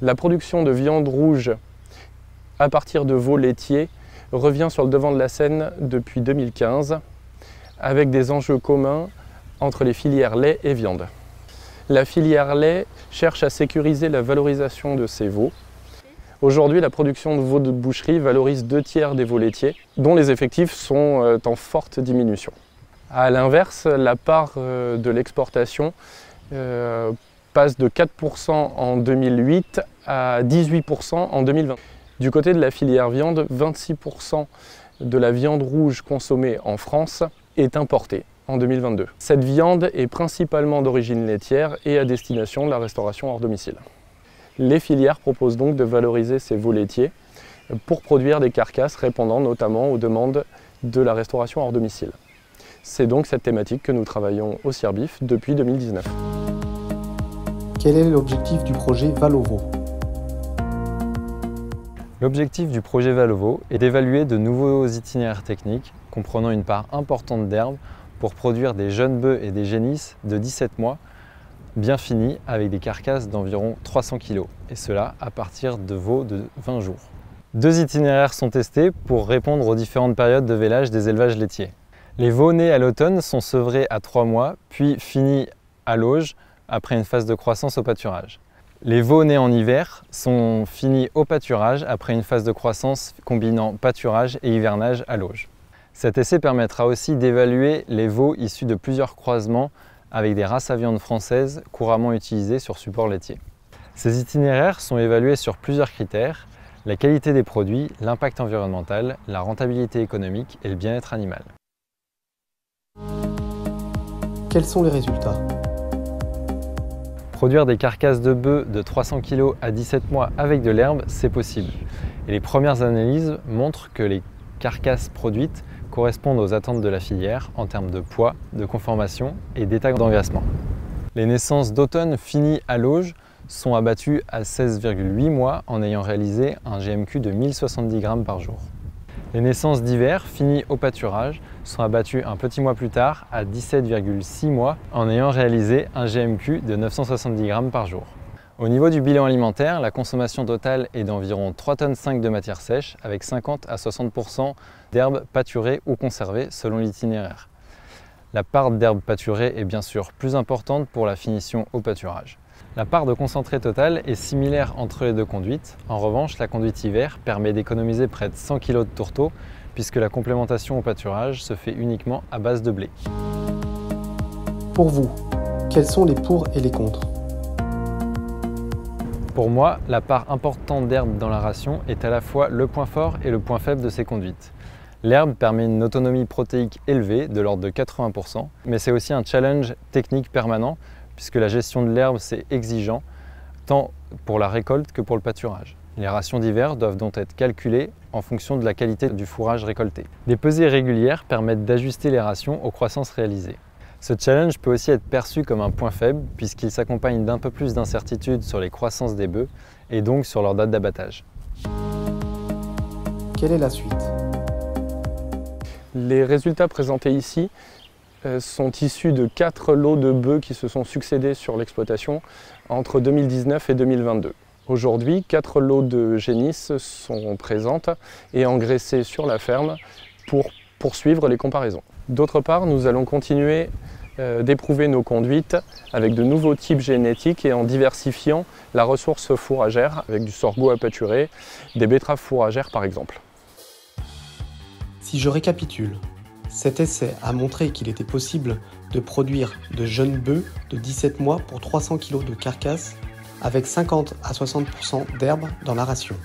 La production de viande rouge à partir de veaux laitiers revient sur le devant de la scène depuis 2015 avec des enjeux communs entre les filières lait et viande. La filière lait cherche à sécuriser la valorisation de ces veaux. Aujourd'hui, la production de veaux de boucherie valorise 2/3 des veaux laitiers, dont les effectifs sont en forte diminution. À l'inverse, la part de l'exportation passe de 4% en 2008 à 18% en 2020. Du côté de la filière viande, 26% de la viande rouge consommée en France est importée en 2022. Cette viande est principalement d'origine laitière et à destination de la restauration hors domicile. Les filières proposent donc de valoriser ces veaux laitiers pour produire des carcasses répondant notamment aux demandes de la restauration hors domicile. C'est donc cette thématique que nous travaillons au Cirbif depuis 2019. Quel est l'objectif du projet Valovo? L'objectif du projet Valovo est d'évaluer de nouveaux itinéraires techniques comprenant une part importante d'herbe pour produire des jeunes bœufs et des génisses de 17 mois bien finis avec des carcasses d'environ 300 kg, et cela à partir de veaux de 20 jours. 2 itinéraires sont testés pour répondre aux différentes périodes de vélage des élevages laitiers. Les veaux nés à l'automne sont sevrés à 3 mois, puis finis à l'auge après une phase de croissance au pâturage. Les veaux nés en hiver sont finis au pâturage après une phase de croissance combinant pâturage et hivernage à l'auge. Cet essai permettra aussi d'évaluer les veaux issus de plusieurs croisements avec des races à viande françaises couramment utilisées sur support laitier. Ces itinéraires sont évalués sur plusieurs critères: la qualité des produits, l'impact environnemental, la rentabilité économique et le bien-être animal. Quels sont les résultats? Produire des carcasses de bœufs de 300 kg à 17 mois avec de l'herbe, c'est possible. Et les premières analyses montrent que les carcasses produites correspondent aux attentes de la filière en termes de poids, de conformation et d'état d'engraissement. Les naissances d'automne finies à l'auge sont abattues à 16,8 mois en ayant réalisé un GMQ de 1070 g par jour. Les naissances d'hiver finies au pâturage sont abattues un petit mois plus tard à 17,6 mois en ayant réalisé un GMQ de 970 g par jour. Au niveau du bilan alimentaire, la consommation totale est d'environ 3,5 tonnes de matière sèche avec 50 à 60% d'herbes pâturées ou conservées selon l'itinéraire. La part d'herbes pâturées est bien sûr plus importante pour la finition au pâturage. La part de concentré total est similaire entre les deux conduites. En revanche, la conduite hiver permet d'économiser près de 100 kg de tourteau puisque la complémentation au pâturage se fait uniquement à base de blé. Pour vous, quels sont les pour et les contre? Pour moi, la part importante d'herbe dans la ration est à la fois le point fort et le point faible de ces conduites. L'herbe permet une autonomie protéique élevée de l'ordre de 80%, mais c'est aussi un challenge technique permanent puisque la gestion de l'herbe c'est exigeant, tant pour la récolte que pour le pâturage. Les rations d'hiver doivent donc être calculées en fonction de la qualité du fourrage récolté. Des pesées régulières permettent d'ajuster les rations aux croissances réalisées. Ce challenge peut aussi être perçu comme un point faible puisqu'il s'accompagne d'un peu plus d'incertitude sur les croissances des bœufs et donc sur leur date d'abattage. Quelle est la suite? Les résultats présentés ici sont issus de 4 lots de bœufs qui se sont succédés sur l'exploitation entre 2019 et 2022. Aujourd'hui, 4 lots de génisses sont présentes et engraissées sur la ferme pour poursuivre les comparaisons. D'autre part, nous allons continuer d'éprouver nos conduites avec de nouveaux types génétiques et en diversifiant la ressource fourragère avec du sorgho à pâturer, des betteraves fourragères par exemple. Si je récapitule, cet essai a montré qu'il était possible de produire de jeunes bœufs de 17 mois pour 300 kg de carcasse avec 50 à 60% d'herbe dans la ration.